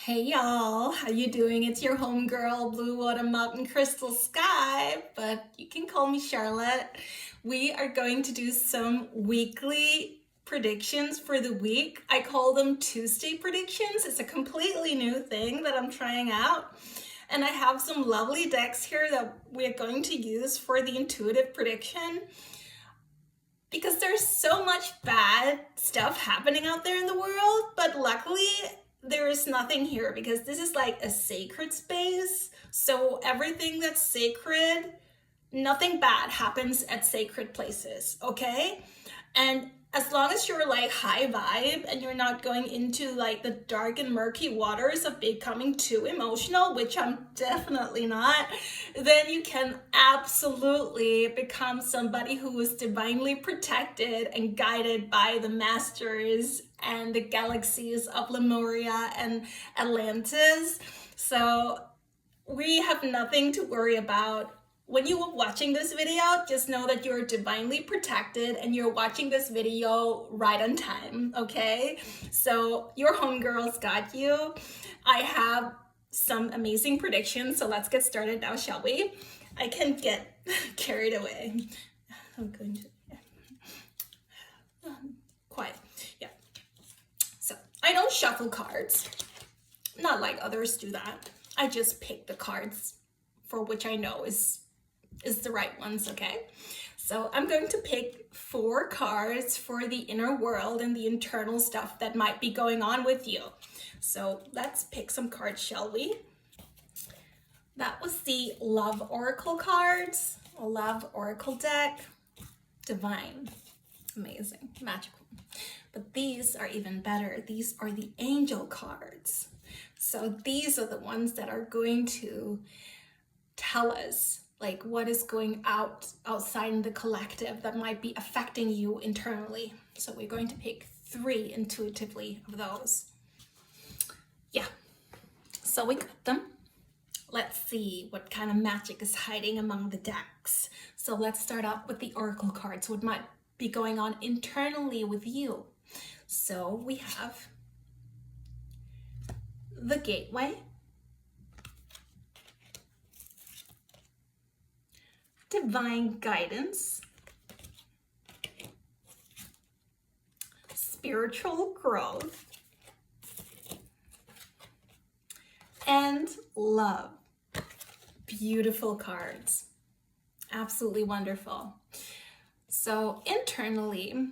Hey y'all, how you doing? It's your homegirl, Blue Water Mountain Crystal Sky, but you can call me Charlotte. We are going to do some weekly predictions for the week. I call them Tuesday predictions. It's a completely new thing that I'm trying out. And I have some lovely decks here that we're going to use for the intuitive prediction because there's so much bad stuff happening out there in the world, but luckily there is nothing here because this is like a sacred space. So everything that's sacred, nothing bad happens at sacred places, okay? And as long as you're like high vibe and you're not going into like the dark and murky waters of becoming too emotional, which I'm definitely not, then you can absolutely become somebody who is divinely protected and guided by the masters and the galaxies of Lemuria and Atlantis. So we have nothing to worry about. When you are watching this video, just know that you're divinely protected and you're watching this video right on time, okay? So your homegirls got you. I have some amazing predictions, so let's get started now, shall we? I can get carried away. I'm going to, quiet, yeah. So I don't shuffle cards, not like others do that. I just pick the cards for which I know is the right ones, okay? So I'm going to pick 4 cards for the inner world and the internal stuff that might be going on with you. So let's pick some cards, shall we? That was the Love Oracle cards, a Love Oracle deck. Divine, amazing, magical. But these are even better. These are the Angel cards. So these are the ones that are going to tell us like what is going outside in the collective that might be affecting you internally. So we're going to pick 3 intuitively of those. Yeah, so we got them. Let's see what kind of magic is hiding among the decks. So let's start off with the Oracle cards, what might be going on internally with you. So we have the Gateway, Divine Guidance, Spiritual Growth, and Love. Beautiful cards. Absolutely wonderful. So internally,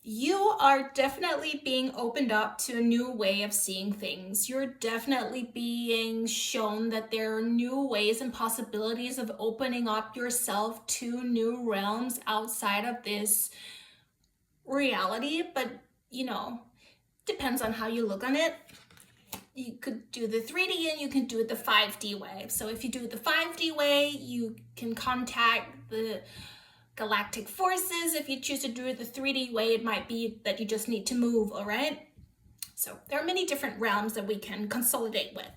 you are definitely being opened up to a new way of seeing things. You're definitely being shown that there are new ways and possibilities of opening up yourself to new realms outside of this reality. But, you know, depends on how you look on it. You could do the 3D and you can do it the 5D way. So if you do it the 5D way, you can contact the galactic forces. If you choose to do it the 3D way, it might be that you just need to move, all right? So there are many different realms that we can consolidate with.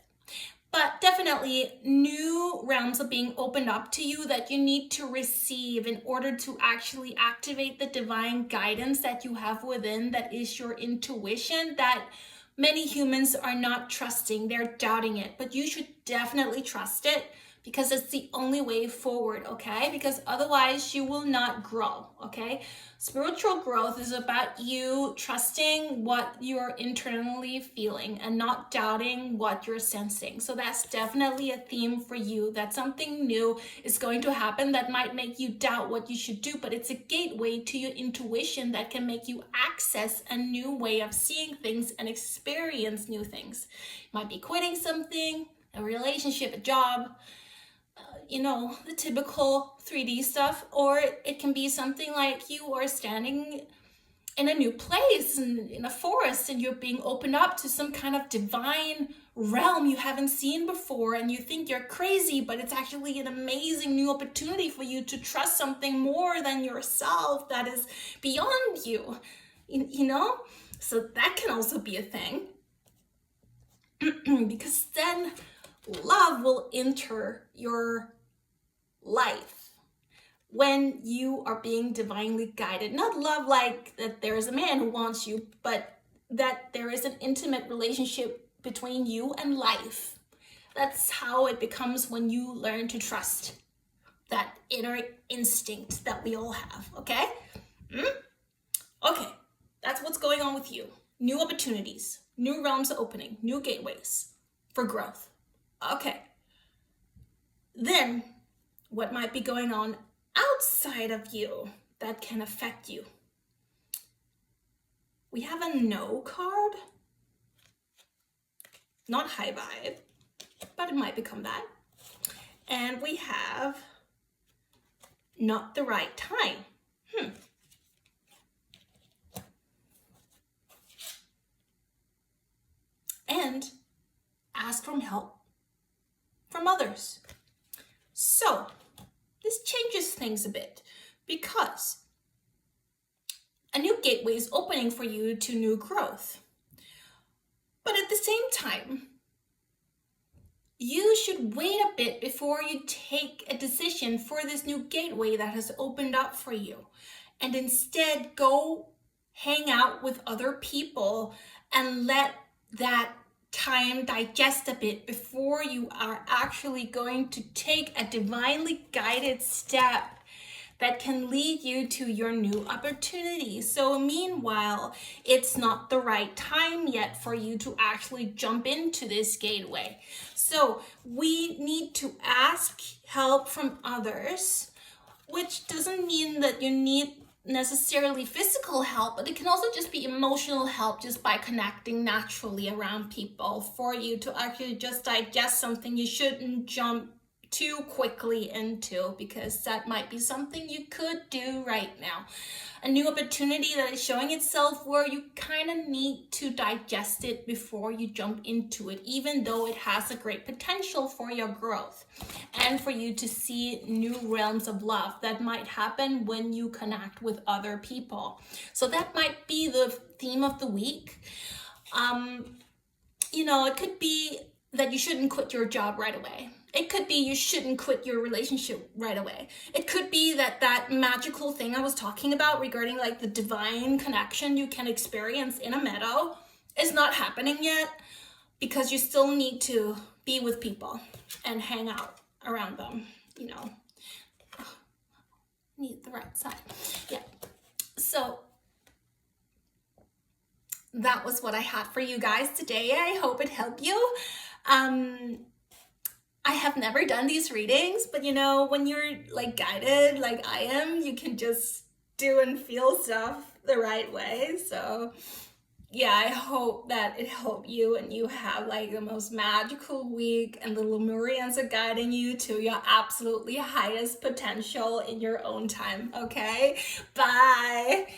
But definitely new realms are being opened up to you that you need to receive in order to actually activate the divine guidance that you have within, that is your intuition, that many humans are not trusting. They're doubting it, but you should definitely trust it because it's the only way forward, okay? Because otherwise you will not grow, okay? Spiritual growth is about you trusting what you're internally feeling and not doubting what you're sensing. So that's definitely a theme for you, that something new is going to happen that might make you doubt what you should do, but it's a gateway to your intuition that can make you access a new way of seeing things and experience new things. You might be quitting something, a relationship, a job, you know, the typical 3D stuff, or it can be something like you are standing in a new place in a forest and you're being opened up to some kind of divine realm you haven't seen before and you think you're crazy, but it's actually an amazing new opportunity for you to trust something more than yourself that is beyond you, you know? So that can also be a thing because then love will enter your life when you are being divinely guided. Not love like that there is a man who wants you, but that there is an intimate relationship between you and life. That's how it becomes when you learn to trust that inner instinct that we all have, okay? Okay, that's what's going on with you. New opportunities, new realms opening, new gateways for growth. Okay. Then, what might be going on outside of you that can affect you? We have a no card. Not high vibe, but it might become that. And we have not the right time. And ask for help from others. So this changes things a bit because a new gateway is opening for you to new growth. But at the same time, you should wait a bit before you take a decision for this new gateway that has opened up for you. And instead go hang out with other people and let that time digest a bit before you are actually going to take a divinely guided step that can lead you to your new opportunity. So meanwhile, it's not the right time yet for you to actually jump into this gateway. So we need to ask help from others, which doesn't mean that you need necessarily physical help, but it can also just be emotional help just by connecting naturally around people for you to actually just digest something you shouldn't jump too quickly into, because that might be something you could do right now. A new opportunity that is showing itself where you kind of need to digest it before you jump into it, even though it has a great potential for your growth and for you to see new realms of love that might happen when you connect with other people. So that might be the theme of the week. It could be that you shouldn't quit your job right away. It could be you shouldn't quit your relationship right away. It could be that magical thing I was talking about regarding like the divine connection you can experience in a meadow is not happening yet because you still need to be with people and hang out around them, Need the right side. Yeah. So that was what I had for you guys today. I hope it helped you. I have never done these readings, but when you're like guided like I am, you can just do and feel stuff the right way. So yeah, I hope that it helped you and you have like the most magical week and the Lemurians are guiding you to your absolutely highest potential in your own time. Okay, bye.